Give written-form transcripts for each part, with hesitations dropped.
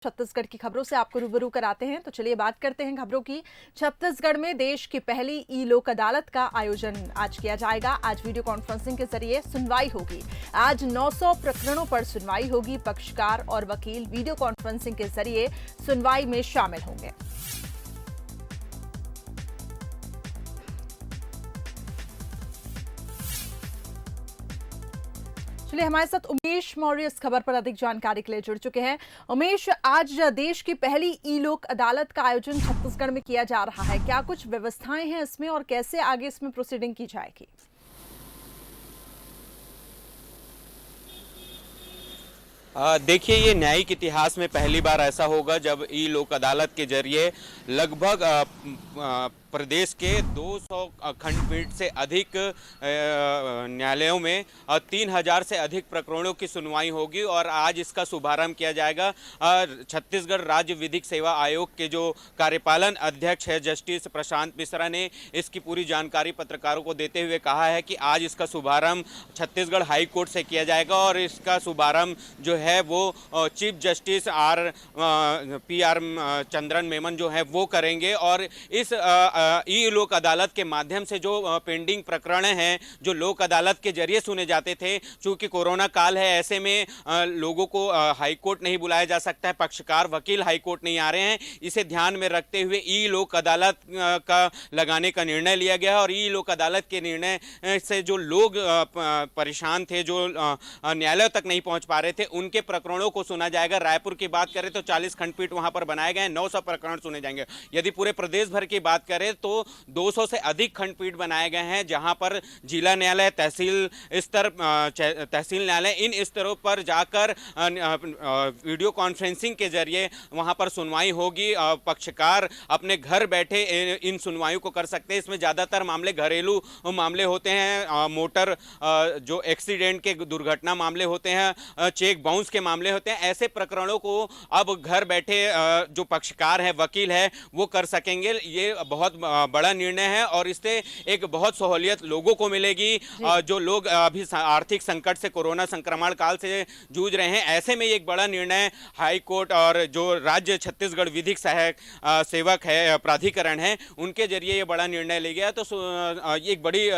छत्तीसगढ़ की खबरों से आपको रूबरू कराते हैं। तो चलिए बात करते हैं खबरों की। छत्तीसगढ़ में देश की पहली ई लोक अदालत का आयोजन आज किया जाएगा। आज वीडियो कॉन्फ्रेंसिंग के जरिए सुनवाई होगी। आज 900 प्रकरणों पर सुनवाई होगी। पक्षकार और वकील वीडियो कॉन्फ्रेंसिंग के जरिए सुनवाई में शामिल होंगे। चलिए हमारे साथ उमेश मौर्य इस खबर पर अधिक जानकारी के लिए जुड़ चुके हैं। उमेश, आज देश की पहली ई लोक अदालत का आयोजन छत्तीसगढ़ में किया जा रहा है। क्या कुछ व्यवस्थाएं हैं इसमें और कैसे आगे इसमें प्रोसीडिंग की जाएगी? देखिए, ये न्यायिक इतिहास में पहली बार ऐसा होगा जब ई लोक अदालत के जरिए लगभग प्रदेश के 200 खंडपीठ से अधिक न्यायालयों में 3000 से अधिक प्रकरणों की सुनवाई होगी और आज इसका शुभारंभ किया जाएगा। छत्तीसगढ़ राज्य विधिक सेवा आयोग के जो कार्यपालन अध्यक्ष है जस्टिस प्रशांत मिश्रा ने इसकी पूरी जानकारी पत्रकारों को देते हुए कहा है कि आज इसका शुभारंभ छत्तीसगढ़ हाई कोर्ट से किया जाएगा और इसका शुभारंभ जो है वो chief justice PR Chandran Memon जो है वो करेंगे। और इस ई लोक अदालत के माध्यम से जो पेंडिंग प्रकरण हैं जो लोक अदालत के जरिए सुने जाते थे, चूंकि कोरोना काल है ऐसे में लोगों को हाई कोर्ट नहीं बुलाया जा सकता है, पक्षकार वकील हाई कोर्ट नहीं आ रहे हैं। इसे ध्यान में रखते हुए ई लोक अदालत का लगाने का निर्णय लिया गया है और ई लोक अदालत के निर्णय से जो लोग परेशान थे, जो न्यायालय तक नहीं पहुंच पा रहे थे, उनके प्रकरणों को सुना जाएगा। रायपुर की बात करें तो 40 खंडपीठ वहां पर बनाए गए हैं, 900 प्रकरण सुने जाएंगे। यदि पूरे प्रदेश भर की बात करें तो 200 से अधिक खंडपीठ बनाए गए हैं, जहां पर जिला न्यायालय, तहसील स्तर, तहसील न्यायालय, इन स्तरों पर जाकर वीडियो कॉन्फ्रेंसिंग के जरिए वहां पर सुनवाई होगी। पक्षकार अपने घर बैठे इन सुनवाइयों को कर सकते हैं। इसमें ज्यादातर मामले घरेलू मामले होते हैं, मोटर जो एक्सीडेंट के दुर्घटना मामले होते हैं, चेक बाउंस के मामले होते हैं। ऐसे प्रकरणों को अब घर बैठे जो पक्षकार है, वकील है, वो कर सकेंगे। ये बहुत बड़ा निर्णय है और इससे एक बहुत सहूलियत लोगों को मिलेगी। जो लोग अभी आर्थिक संकट से, कोरोना संक्रमण काल से जूझ रहे हैं, ऐसे में एक बड़ा निर्णय हाई कोर्ट और जो राज्य छत्तीसगढ़ विधिक सहायक सेवक है, प्राधिकरण है, उनके जरिए ये बड़ा निर्णय ले गया। तो ये एक बड़ी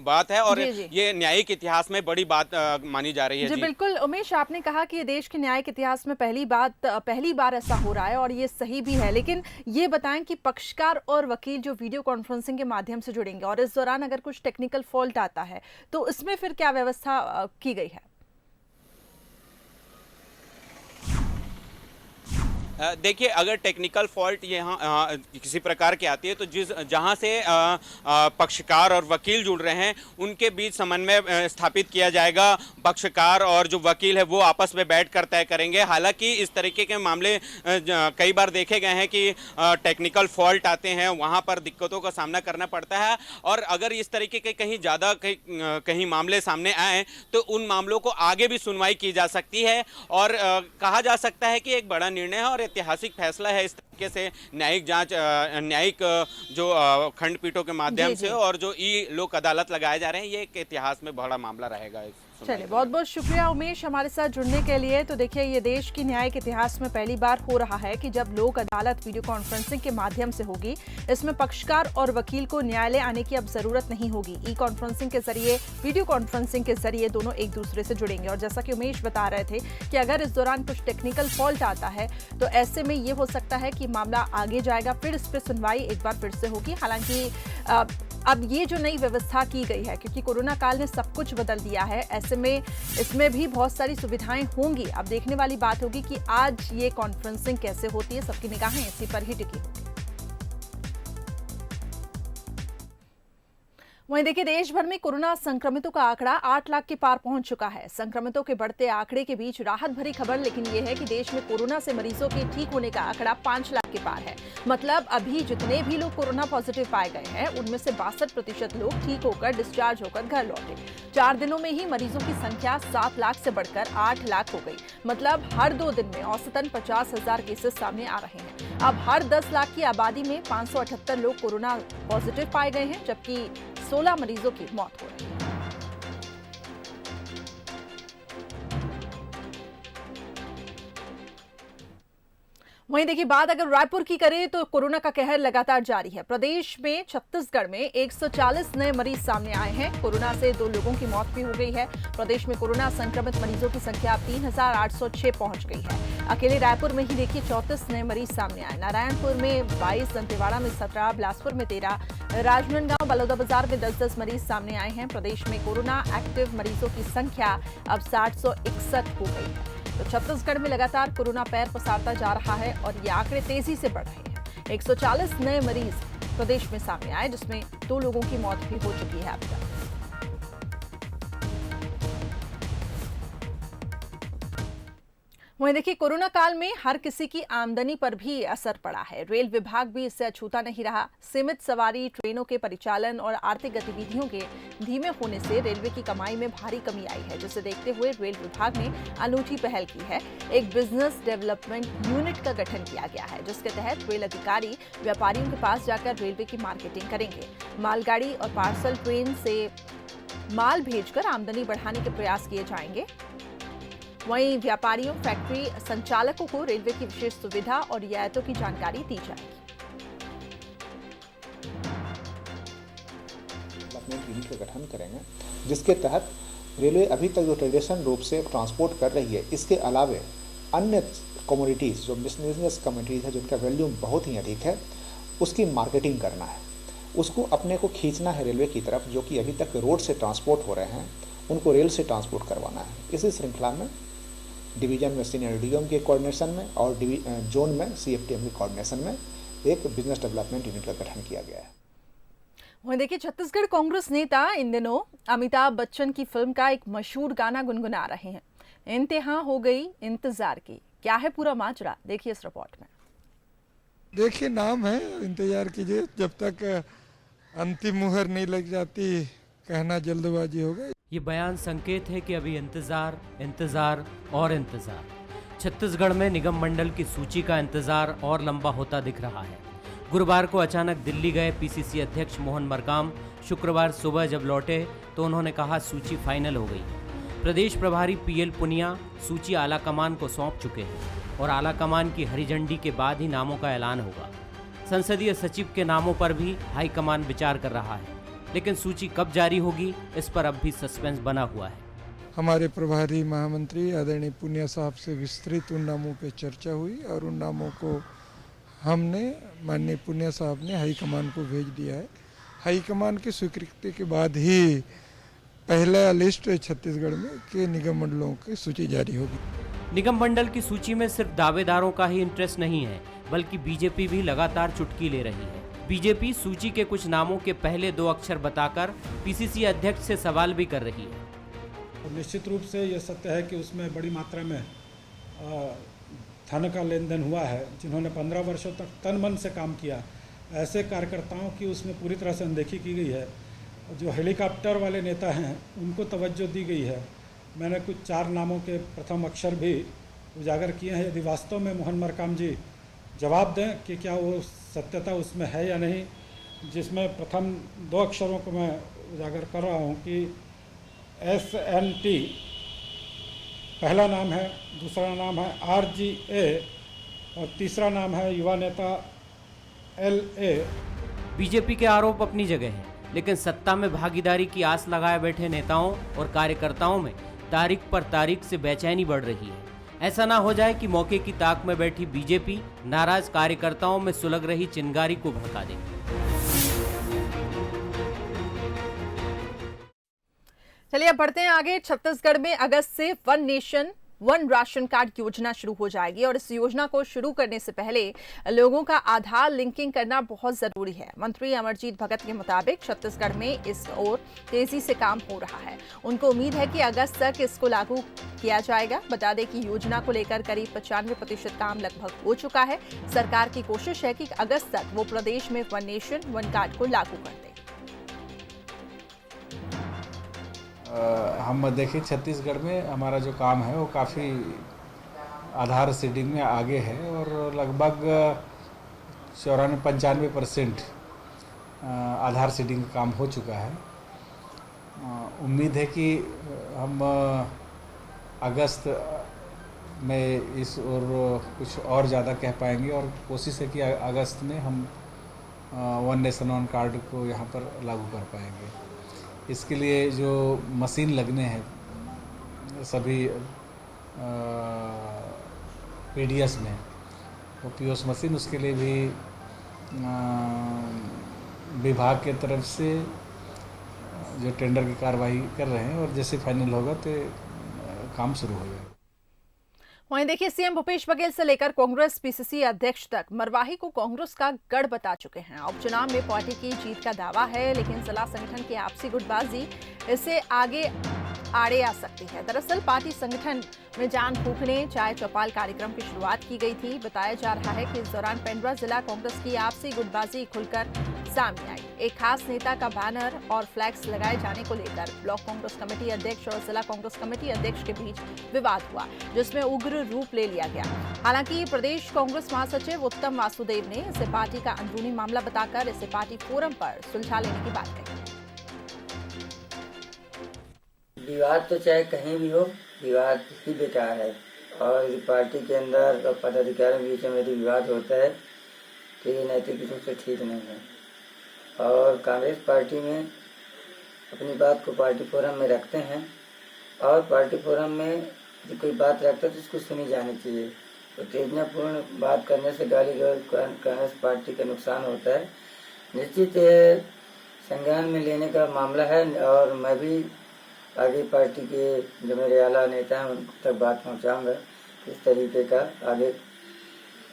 बात है और ये न्यायिक इतिहास में बड़ी बात मानी जा रही है। जी बिल्कुल उमेश, आपने कहा कि ये देश के न्यायिक इतिहास में पहली बार ऐसा हो रहा है और ये सही भी है, लेकिन ये बताएं कि पक्षकार और वकील जो वीडियो कॉन्फ्रेंसिंग के माध्यम से जुड़ेंगे और इस दौरान अगर कुछ टेक्निकल फॉल्ट आता है तो इसमें फिर क्या व्यवस्था की गई है? देखिए, अगर टेक्निकल फॉल्ट यहाँ किसी प्रकार की आती है तो जहाँ से पक्षकार और वकील जुड़ रहे हैं उनके बीच समन्वय स्थापित किया जाएगा। पक्षकार और जो वकील है वो आपस में बैठकर तय करेंगे। हालांकि इस तरीके के मामले कई बार देखे गए हैं कि टेक्निकल फॉल्ट आते हैं, वहाँ पर दिक्कतों का सामना करना पड़ता है और अगर इस तरीके के कहीं ज़्यादा कहीं मामले सामने आए तो उन मामलों को आगे भी सुनवाई की जा सकती है और कहा जा सकता है कि एक बड़ा निर्णय है और ऐतिहासिक फैसला है। इस तरीके से न्यायिक जांच, न्यायिक जो खंडपीठों के माध्यम से और जो ई लोक अदालत लगाए जा रहे हैं, ये एक इतिहास में बड़ा मामला रहेगा। चलिए, बहुत बहुत शुक्रिया उमेश हमारे साथ जुड़ने के लिए। तो देखिए, ये देश की न्यायिक इतिहास में पहली बार हो रहा है कि जब लोक अदालत वीडियो कॉन्फ्रेंसिंग के माध्यम से होगी। इसमें पक्षकार और वकील को न्यायालय आने की अब जरूरत नहीं होगी। ई कॉन्फ्रेंसिंग के जरिए, वीडियो कॉन्फ्रेंसिंग के जरिए दोनों एक दूसरे से जुड़ेंगे। और जैसा कि उमेश बता रहे थे कि अगर इस दौरान कुछ टेक्निकल फॉल्ट आता है तो ऐसे में ये हो सकता है कि मामला आगे जाएगा, फिर इस पर सुनवाई एक बार फिर से होगी। हालांकि अब ये जो नई व्यवस्था की गई है, क्योंकि कोरोना काल ने सब कुछ बदल दिया है, ऐसे में इसमें भी बहुत सारी सुविधाएं होंगी। अब देखने वाली बात होगी कि आज ये कॉन्फ्रेंसिंग कैसे होती है। सबकी निगाहें इसी पर ही टिकी होगी। वहीं देखिए, देश भर में कोरोना संक्रमितों का आंकड़ा 8 लाख के पार पहुंच चुका है। संक्रमितों के बढ़ते आंकड़े के बीच राहत भरी खबर लेकिन यह है कि देश में कोरोना से मरीजों के ठीक होने का आंकड़ा 5 लाख के पार है। मतलब अभी जितने भी लोग कोरोना पॉजिटिव पाए गए हैं उनमें से 62% लोग ठीक होकर डिस्चार्ज होकर घर लौटे। 4 दिनों में ही मरीजों की संख्या 7 लाख से बढ़कर 8 लाख हो गई। मतलब हर 2 दिन में औसतन 50,000 केसेस सामने आ रहे हैं। अब हर 10 लाख की आबादी में 578 लोग कोरोना पॉजिटिव पाए गए हैं, जबकि 16 मरीजों की मौत हो रही है। वहीं देखिए बात अगर रायपुर की करें तो कोरोना का कहर लगातार जारी है। प्रदेश में छत्तीसगढ़ में 140 नए मरीज सामने आए हैं। कोरोना से 2 लोगों की मौत भी हो गई है। प्रदेश में कोरोना संक्रमित मरीजों की संख्या 3806 पहुंच गई है। अकेले रायपुर में ही देखिए 34 नए मरीज सामने आए। नारायणपुर में 22, दंतेवाड़ा में 17, बिलासपुर में 13, राजनांदगांव, बलौदाबाजार में 10-10 मरीज सामने आए हैं। प्रदेश में कोरोना एक्टिव मरीजों की संख्या अब 761 हो गई है। तो छत्तीसगढ़ में लगातार कोरोना पैर पसारता जा रहा है और ये आंकड़े तेजी से बढ़ रहे हैं। 140 नए मरीज प्रदेश में सामने आए, जिसमें 2 लोगों की मौत भी हो चुकी है अब तक। वहीं देखिए कोरोना काल में हर किसी की आमदनी पर भी असर पड़ा है। रेल विभाग भी इससे अछूता नहीं रहा। सीमित सवारी ट्रेनों के परिचालन और आर्थिक गतिविधियों के धीमे होने से रेलवे की कमाई में भारी कमी आई है, जिसे देखते हुए रेल विभाग ने अनूठी पहल की है। एक बिजनेस डेवलपमेंट यूनिट का गठन किया गया है, जिसके तहत रेल अधिकारी व्यापारियों के पास जाकर रेलवे की मार्केटिंग करेंगे। मालगाड़ी और पार्सल ट्रेन से माल भेजकर आमदनी बढ़ाने के प्रयास किए जाएंगे। वहीं व्यापारियों, फैक्ट्री संचालकों को रेलवे की विशेष सुविधा और रियायतों की जानकारी दी जाएगी। यूनिट का गठन करेंगे, जिसके तहत रेलवे अभी तक जो ट्रेडिशनल रूप से ट्रांसपोर्ट कर रही है, इसके अलावे अन्य कमोडिटीज़ जो मिसलेनियस कमोडिटीज़ है, जिनका वैल्यूम बहुत ही अधिक है, उसकी मार्केटिंग करना है। उसको अपने को खींचना है रेलवे की तरफ, जो कि अभी तक रोड से ट्रांसपोर्ट हो रहे हैं, उनको रेल से ट्रांसपोर्ट करवाना है। इसी श्रृंखला में डिवीजन में सीनियर डीएम के कोऑर्डिनेशन में और जोन में सीएफटीएम के कोऑर्डिनेशन में एक बिजनेस डेवलपमेंट यूनिट का गठन किया गया है। वहीं देखिए छत्तीसगढ़ कांग्रेस नेता इन दिनों अमिताभ बच्चन की फिल्म का एक मशहूर गाना गुनगुना रहे हैं। इंतहा हो गई इंतजार की। क्या है पूरा माजरा, देखिए इस रिपोर्ट में। देखिए नाम है, इंतजार कीजिए, जब तक अंतिम मुहर नहीं लग जाती कहना जल्दबाजी हो गई। ये बयान संकेत है कि अभी इंतजार, इंतजार और इंतजार। छत्तीसगढ़ में निगम मंडल की सूची का इंतजार और लंबा होता दिख रहा है। गुरुवार को अचानक दिल्ली गए पीसीसी अध्यक्ष मोहन मरकाम शुक्रवार सुबह जब लौटे तो उन्होंने कहा सूची फाइनल हो गई। प्रदेश प्रभारी पीएल पुनिया सूची आला कमान को सौंप चुके हैं और आला कमान की हरी झंडी के बाद ही नामों का ऐलान होगा। संसदीय सचिव के नामों पर भी हाईकमान विचार कर रहा है, लेकिन सूची कब जारी होगी इस पर अब भी सस्पेंस बना हुआ है। हमारे प्रभारी महामंत्री आदरणीय पुनिया साहब से विस्तृत उन नामों पे चर्चा हुई और उन नामों को हमने माननीय पुनिया साहब ने हाईकमान को भेज दिया है। हाईकमान की स्वीकृति के बाद ही पहला लिस्ट छत्तीसगढ़ में के निगम मंडलों की सूची जारी होगी। निगम मंडल की सूची में सिर्फ दावेदारों का ही इंटरेस्ट नहीं है, बल्कि बीजेपी भी लगातार चुटकी ले रही है। बीजेपी सूची के कुछ नामों के पहले 2 अक्षर बताकर पीसीसी अध्यक्ष से सवाल भी कर रही है। और निश्चित रूप से ये सत्य है कि उसमें बड़ी मात्रा में धन का लेन देन हुआ है। जिन्होंने 15 वर्षों तक तन मन से काम किया, ऐसे कार्यकर्ताओं की उसमें पूरी तरह से अनदेखी की गई है। जो हेलीकॉप्टर वाले नेता हैं उनको तवज्जो दी गई है। मैंने कुछ 4 नामों के प्रथम अक्षर भी उजागर किए हैं। यदि वास्तव में मोहन मरकाम जी जवाब दें कि क्या वो सत्यता उसमें है या नहीं, जिसमें प्रथम 2 अक्षरों को मैं उजागर कर रहा हूँ कि SNT पहला नाम है, दूसरा नाम है RGA और तीसरा नाम है युवा नेता LA। बीजेपी के आरोप अपनी जगह हैं, लेकिन सत्ता में भागीदारी की आस लगाए बैठे नेताओं और कार्यकर्ताओं में तारीख पर तारीख से बेचैनी बढ़ रही है। ऐसा ना हो जाए कि मौके की ताक में बैठी बीजेपी नाराज कार्यकर्ताओं में सुलग रही चिंगारी को भड़का दे। चलिए अब बढ़ते हैं आगे। छत्तीसगढ़ में अगस्त से one nation one ration card योजना शुरू हो जाएगी और इस योजना को शुरू करने से पहले लोगों का आधार लिंकिंग करना बहुत जरूरी है। मंत्री अमरजीत भगत के मुताबिक छत्तीसगढ़ में इस ओर तेजी से काम हो रहा है। उनको उम्मीद है कि अगस्त तक इसको लागू किया जाएगा। बता दें कि योजना को लेकर करीब 95% काम लगभग हो चुका है। सरकार की कोशिश है कि अगस्त तक वो प्रदेश में वन नेशन वन कार्ड को लागू कर दे। हम देखिए छत्तीसगढ़ में हमारा जो काम है वो काफ़ी आधार सीडिंग में आगे है और लगभग 94-95% आधार सीडिंग का काम हो चुका है। उम्मीद है कि हम अगस्त में इस और कुछ और ज़्यादा कह पाएंगे, और कोशिश है कि अगस्त में हम वन नेशन वन कार्ड को यहाँ पर लागू कर पाएंगे। इसके लिए जो मशीन लगने हैं सभी पीडीएस में, वो पीओएस मशीन, उसके लिए भी विभाग के तरफ से जो टेंडर की कार्रवाई कर रहे हैं, और जैसे फाइनल होगा तो काम शुरू हो जाएगा। वहीं देखिए, सीएम भूपेश बघेल से लेकर कांग्रेस पीसीसी अध्यक्ष तक मरवाही को कांग्रेस का गढ़ बता चुके हैं। उपचुनाव में पार्टी की जीत का दावा है, लेकिन जिला संगठन की आपसी गुटबाजी इससे आगे आड़े आ सकती है। दरअसल पार्टी संगठन में जान फूंकने चाय चौपाल कार्यक्रम की शुरुआत की गई थी। बताया जा रहा है कि इस दौरान पेंड्रा जिला कांग्रेस की आपसी गुटबाजी खुलकर सामने आई। एक खास नेता का बैनर और फ्लैक्स लगाए जाने को लेकर ब्लॉक कांग्रेस कमेटी अध्यक्ष और जिला कांग्रेस कमेटी अध्यक्ष के बीच विवाद हुआ, जिसमें उग्र रूप ले लिया गया। हालांकि प्रदेश कांग्रेस महासचिव उत्तम वासुदेव ने इसे पार्टी का अंदरूनी मामला बताकर इसे पार्टी फोरम पर सुलझा लेने की बात कही। विवाद तो चाहे कहीं भी हो, विवाद ही बेकार है। और पार्टी के अंदर और पदाधिकारियों के बीच में यदि विवाद होता है तो ये नैतिक रूप से ठीक नहीं है। और कांग्रेस पार्टी में अपनी बात को पार्टी फोरम में रखते हैं, और पार्टी फोरम में यदि कोई बात रखता है तो उसको सुनी जानी चाहिए। उत्तेजनापूर्ण बात करने से गाली गलौज कांग्रेस पार्टी का नुकसान होता है। निश्चित संज्ञान में लेने का मामला है, और मैं भी आगे पार्टी के जो मेरे आला नेता हैं उन तक बात पहुंचाऊंगा, इस तरीके का आगे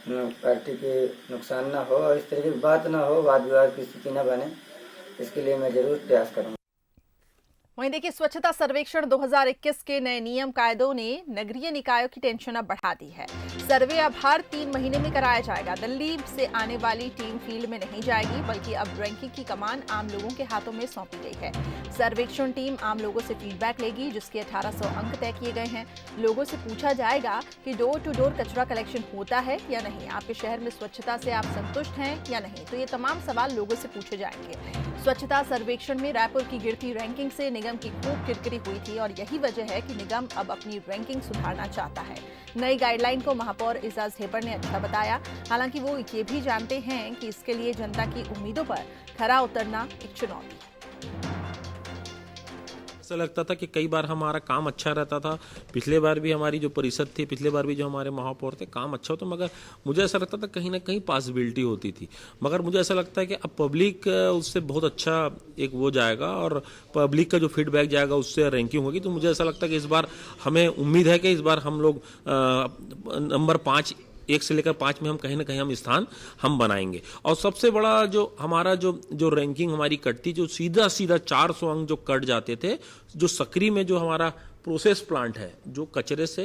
पार्टी के नुकसान ना हो और इस तरीके की बात ना हो, वाद विवाद की स्थिति न बने, इसके लिए मैं जरूर प्रयास करूंगा। वहीं देखिए, स्वच्छता सर्वेक्षण 2021 के नए नियम कायदों ने नगरीय निकायों की टेंशन अब बढ़ा दी है। सर्वे अब हर 3 महीने में कराया जाएगा। दिल्ली से आने वाली टीम फील्ड में नहीं जाएगी, बल्कि अब रैंकिंग की कमान आम लोगों के हाथों में सौंपी गई है। सर्वेक्षण टीम आम लोगों से फीडबैक लेगी, जिसके 1800 अंक तय किए गए हैं। लोगों से पूछा जाएगा कि डोर टू डोर कचरा कलेक्शन होता है या नहीं, आपके शहर में स्वच्छता से आप संतुष्ट हैं या नहीं। तो ये तमाम सवाल लोगों से पूछे जाएंगे। स्वच्छता सर्वेक्षण में रायपुर की गिरती रैंकिंग से निगम की खूब किरकिरी हुई थी, और यही वजह है कि निगम अब अपनी रैंकिंग सुधारना चाहता है। नई गाइडलाइन को महापौर एजाज हेबर ने अच्छा बताया। हालांकि वो ये भी जानते हैं कि इसके लिए जनता की उम्मीदों पर खरा उतरना एक चुनौती है। ऐसा लगता था कि कई बार हमारा काम अच्छा रहता था। पिछले बार भी हमारी जो परिषद थी, पिछले बार भी जो हमारे महापौर थे, काम अच्छा होता, मगर मुझे ऐसा लगता था कहीं ना कहीं पॉसिबिलिटी होती थी। मगर मुझे ऐसा लगता है कि अब पब्लिक उससे बहुत अच्छा एक वो जाएगा, और पब्लिक का जो फीडबैक जाएगा उससे रैंकिंग होगी। तो मुझे ऐसा लगता है कि इस बार हमें उम्मीद है कि इस बार हम लोग नंबर 5, 1 से लेकर 5 में हम कहीं ना कहीं हम स्थान हम बनाएंगे। और सबसे बड़ा जो हमारा जो रैंकिंग हमारी कटती, जो सीधा 400 अंक जो कट जाते थे, जो सक्री में जो हमारा प्रोसेस प्लांट है, जो कचरे से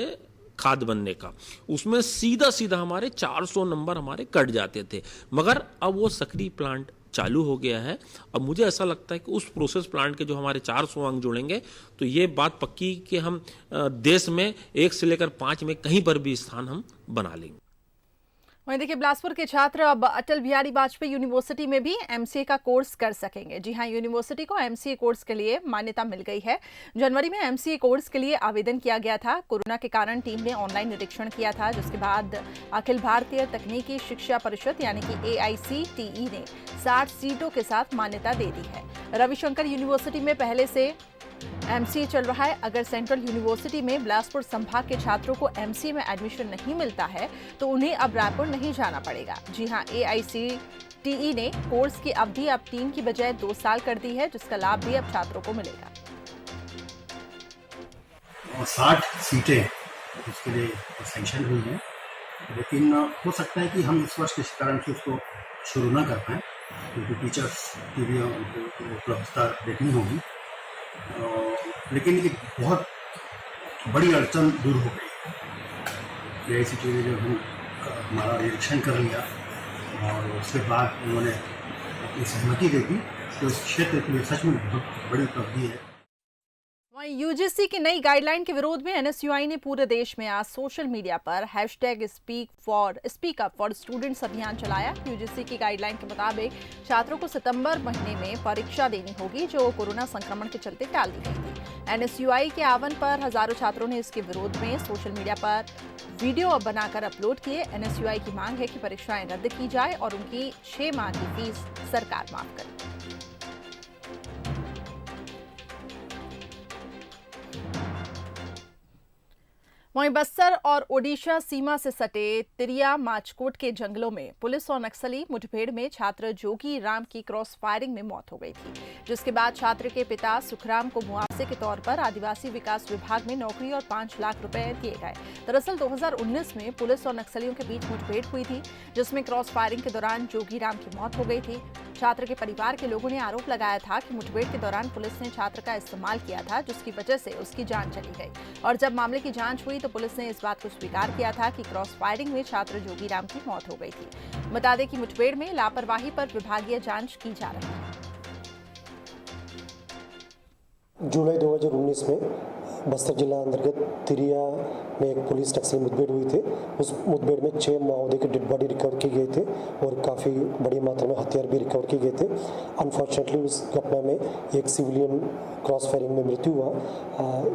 खाद बनने का, उसमें सीधा हमारे 400 नंबर हमारे कट जाते थे। मगर अब वो सक्री प्लांट चालू हो गया है। अब मुझे ऐसा लगता है कि उस प्रोसेस प्लांट के जो हमारे 400 अंक जुड़ेंगे, तो ये बात पक्की कि हम देश में 1 से लेकर 5 में कहीं पर भी स्थान हम बना लेंगे। वहीं देखिए, बिलासपुर के छात्र अब अटल बिहारी वाजपेयी यूनिवर्सिटी में भी एमसीए का कोर्स कर सकेंगे। जी हां, यूनिवर्सिटी को एमसीए कोर्स के लिए मान्यता मिल गई है। जनवरी में एमसीए कोर्स के लिए आवेदन किया गया था। कोरोना के कारण टीम ने ऑनलाइन निरीक्षण किया था, जिसके बाद अखिल भारतीय तकनीकी शिक्षा परिषद यानी कि AICTE ने 60 सीटों के साथ मान्यता दे दी है। रविशंकर यूनिवर्सिटी में पहले से एमसीए चल रहा है। अगर सेंट्रल यूनिवर्सिटी में बिलासपुर संभाग के छात्रों को एमसीए में एडमिशन नहीं मिलता है, तो उन्हें अब रायपुर नहीं जाना पड़ेगा। जी हां, AICTE ने कोर्स की अवधि अब 3 की बजाय 2 साल कर दी है, जिसका लाभ भी अब छात्रों को मिलेगा। 60 सीटें उसके लिए सैंक्शन हुई हैं, लेकिन हो सकता है कि हम इस वर्ष किसी कारण से उसको शुरू ना कर पाएँ, क्योंकि टीचर्स की भी उपलब्धता देखनी होगी। लेकिन एक बहुत बड़ी अड़चन दूर हो गई। AICTE ने जब हमारा निरीक्षण कर लिया और उसके बाद उन्होंने अपनी सहमति दे दी, तो उस क्षेत्र के लिए सच में बहुत बड़ी उपलब्धि है। यूजीसी की नई गाइडलाइन के विरोध में एनएसयूआई ने पूरे देश में आज सोशल मीडिया पर #स्पीक अप फॉर स्टूडेंट्स अभियान चलाया। यूजीसी की गाइडलाइन के मुताबिक छात्रों को सितंबर महीने में परीक्षा देनी होगी, जो कोरोना संक्रमण के चलते टाल दी गई थी। एनएसयूआई के आह्वान पर हजारों छात्रों ने इसके विरोध में सोशल मीडिया पर वीडियो बनाकर अपलोड किए। एनएसयूआई की मांग है कि परीक्षाएं रद्द की जाए और उनकी 6 माह की फीस सरकार माफ करे। वहीं बस्तर और ओडिशा सीमा से सटे तिरिया माचकोट के जंगलों में पुलिस और नक्सली मुठभेड़ में छात्र जोगी राम की क्रॉस फायरिंग में मौत हो गई थी, जिसके बाद छात्र के पिता सुखराम को मुआवजे के तौर पर आदिवासी विकास विभाग में नौकरी और 5 लाख रुपए दिए गए। दरअसल 2019 में पुलिस और नक्सलियों के बीच मुठभेड़ हुई थी, जिसमें क्रॉस फायरिंग के दौरान जोगी राम की मौत हो गई थी। छात्र के परिवार के लोगों ने आरोप लगाया था कि मुठभेड़ के दौरान पुलिस ने छात्र का इस्तेमाल किया था, जिसकी वजह से उसकी जान चली गई। और जब मामले की जांच हुई तो पुलिस ने इस बात को स्वीकार किया था कि क्रॉस फायरिंग में छात्र जोगी राम की मौत हो गई थी। बता दें कि मुठभेड़ में लापरवाही पर विभागीय जांच की जा रही है। जुलाई 2019 में बस्तर जिला अंतर्गत तिरिया में एक पुलिस नक्सली मुठभेड़ हुई थी। उस मुठभेड़ में 6 माओवादी के डेड बॉडी रिकवर की गए थे और काफ़ी बड़ी मात्रा में हथियार भी रिकवर किए गए थे। अनफॉर्चुनेटली उस घटना में एक सिविलियन क्रॉस फायरिंग में मृत्यु हुआ।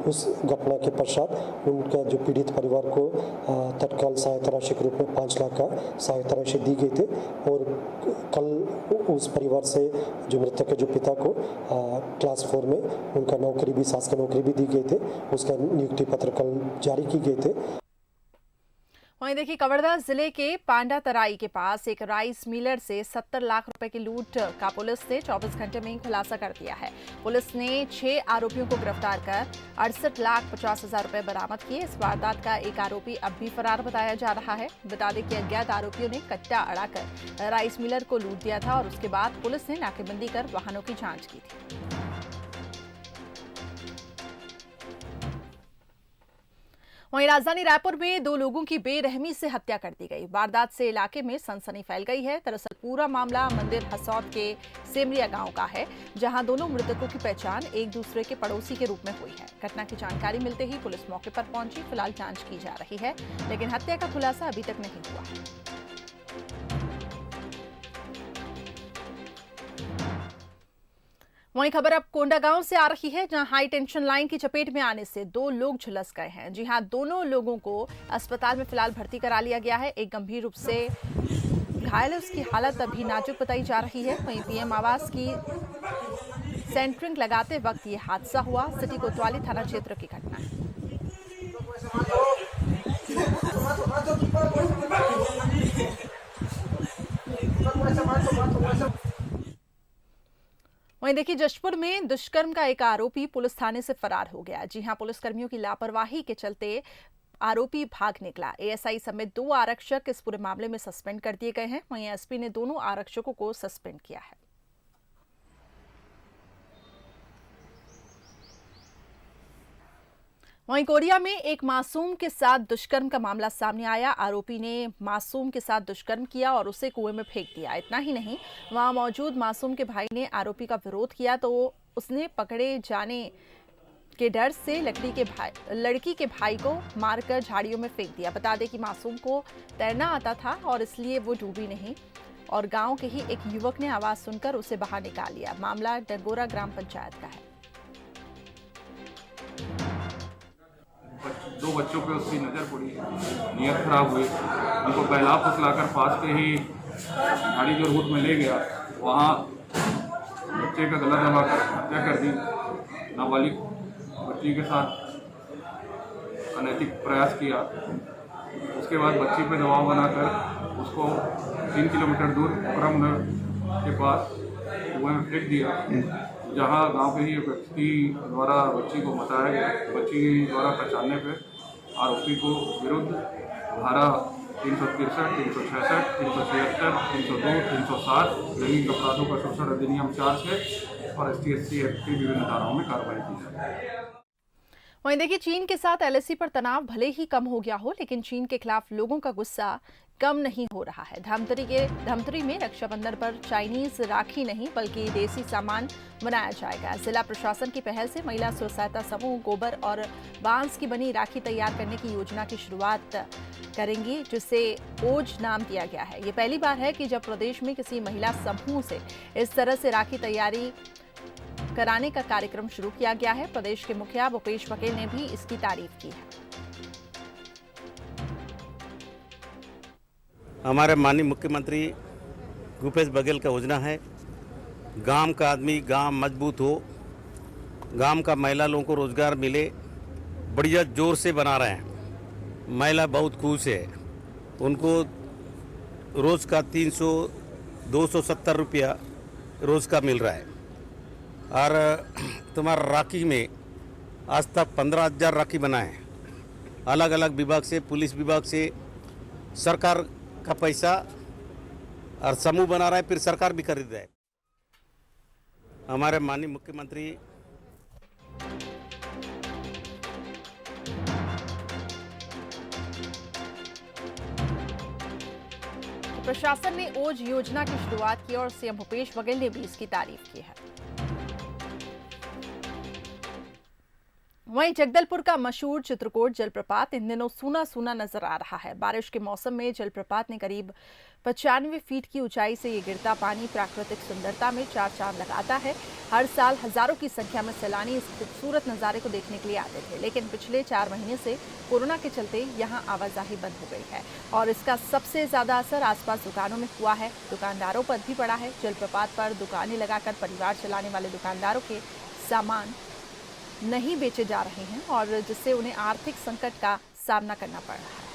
उस घटना के पश्चात उनका जो पीड़ित परिवार को तत्काल सहायता राशि के रूप में 5 लाख का सहायता राशि दी गई थी और कल उस परिवार से जो मृतक के जो पिता को क्लास 4 में उनका नौकरी भी शासकीय नौकरी भी दी गई थी, उसका नियुक्ति पत्र कल जारी की गए थे। वहीं देखिए, कवर्धा जिले के पांडा तराई के पास एक राइस मिलर से 70 लाख रुपए की लूट का पुलिस ने 24 घंटे में खुलासा कर दिया है। पुलिस ने 6 आरोपियों को गिरफ्तार कर 68,50,000 रुपए बरामद किए। इस वारदात का एक आरोपी अब भी फरार बताया जा रहा है। बता दें कि अज्ञात आरोपियों ने कट्टा अड़ाकर राइस मिलर को लूट दिया था और उसके बाद पुलिस ने नाकेबंदी कर वाहनों की जाँच की थी। वहीं राजधानी रायपुर में 2 लोगों की बेरहमी से हत्या कर दी गई। वारदात से इलाके में सनसनी फैल गई है। दरअसल पूरा मामला मंदिर हसौद के सेमरिया गांव का है, जहां दोनों मृतकों की पहचान एक दूसरे के पड़ोसी के रूप में हुई है। घटना की जानकारी मिलते ही पुलिस मौके पर पहुंची। फिलहाल जांच की जा रही है, लेकिन हत्या का खुलासा अभी तक नहीं हुआ है। वहीं खबर अब कोंडागांव से आ रही है, जहां हाई टेंशन लाइन की चपेट में आने से 2 लोग झुलस गए हैं। जी हां, दोनों लोगों को अस्पताल में फिलहाल भर्ती करा लिया गया है। एक गंभीर रूप से घायल है, उसकी हालत अभी नाजुक बताई जा रही है। वहीं पीएम आवास की सेंटरिंग लगाते वक्त ये हादसा हुआ। सिटी कोतवाली थाना क्षेत्र की घटना है। वहीं देखिए, जशपुर में दुष्कर्म का एक आरोपी पुलिस थाने से फरार हो गया। जी हां, पुलिसकर्मियों की लापरवाही के चलते आरोपी भाग निकला। एएसआई समेत 2 आरक्षक इस पूरे मामले में सस्पेंड कर दिए गए हैं। वहीं एसपी ने दोनों आरक्षकों को सस्पेंड किया है। वहीं कोरिया में एक मासूम के साथ दुष्कर्म का मामला सामने आया। आरोपी ने मासूम के साथ दुष्कर्म किया और उसे कुएं में फेंक दिया। इतना ही नहीं, वहां मौजूद मासूम के भाई ने आरोपी का विरोध किया तो उसने पकड़े जाने के डर से लड़की के भाई को मारकर झाड़ियों में फेंक दिया। बता दें कि मासूम को तैरना आता था और इसलिए वो डूबी नहीं और गांव के ही एक युवक ने आवाज सुनकर उसे बाहर निकाल लिया। मामला डरगोरा ग्राम पंचायत का है। 2 बच्चों पे उसकी नज़र पड़ी, नीयत खराब हुई। उनको बहला फुसलाकर पास के ही झाड़ी जो रूट में ले गया, वहाँ बच्चे का गला दबाकर हत्या कर दी। नाबालिग बच्ची के साथ अनैतिक प्रयास किया। उसके बाद बच्ची पे दबाव बनाकर उसको 3 किलोमीटर दूर पोखरा के पास कुएं में फेंक दिया, जहां गांव के ही व्यक्ति द्वारा बच्ची को बताया गया। बच्ची द्वारा पहचानने पर आरोपी को विरुद्ध धारा 363, 366, 376, 302, 307 लैंगिक अपराधों का शोषण अधिनियम 4 से और ST/SC एक्ट की विभिन्न धाराओं में कार्रवाई की है। वहीं देखिए, चीन के साथ एलएसी पर तनाव भले ही कम हो गया हो, लेकिन चीन के खिलाफ लोगों का गुस्सा कम नहीं हो रहा है। धमतरी में रक्षाबंधन पर चाइनीज राखी नहीं बल्कि देसी सामान बनाया जाएगा। जिला प्रशासन की पहल से महिला स्व सहायता समूह गोबर और बांस की बनी राखी तैयार करने की योजना की शुरुआत करेंगी, जिसे ओज नाम दिया गया है। ये पहली बार है कि जब प्रदेश में किसी महिला समूह से इस तरह से राखी तैयारी कराने का कार्यक्रम शुरू किया गया है। प्रदेश के मुखिया भूपेश बघेल ने भी इसकी तारीफ की है। हमारे माननीय मुख्यमंत्री भूपेश बघेल का योजना है, गांव का आदमी गांव मजबूत हो, गांव का महिला लोगों को रोजगार मिले, बढ़िया जोर से बना रहे हैं। महिला बहुत खुश है, उनको रोज का 270 रुपया रोज का मिल रहा है। और तुम्हारा राखी में आज तक 15,000 राखी बनाए, अलग अलग विभाग से, पुलिस विभाग से, सरकार का पैसा और समूह बना रहा है, फिर सरकार भी खरीद रहा है। हमारे माननीय मुख्यमंत्री प्रशासन ने ओज योजना की शुरुआत की और सीएम भूपेश बघेल ने भी इसकी तारीफ की है। वहीं जगदलपुर का मशहूर चित्रकोट जलप्रपात इन दिनों सूना सूना नजर आ रहा है। बारिश के मौसम में जलप्रपात ने करीब 95 फीट की ऊंचाई से ये गिरता पानी प्राकृतिक सुंदरता में चार चांद लगाता है। हर साल हजारों की संख्या में सैलानी इस खूबसूरत नजारे को देखने के लिए आते थे, लेकिन पिछले 4 महीने से कोरोना के चलते यहाँ आवाजाही बंद हो गई है और इसका सबसे ज्यादा असर आसपास दुकानों में हुआ है। दुकानदारों पर भी पड़ा है। जलप्रपात पर दुकानें लगाकर परिवार चलाने वाले दुकानदारों के सामान नहीं बेचे जा रहे हैं और जिससे उन्हें आर्थिक संकट का सामना करना पड़ रहा है।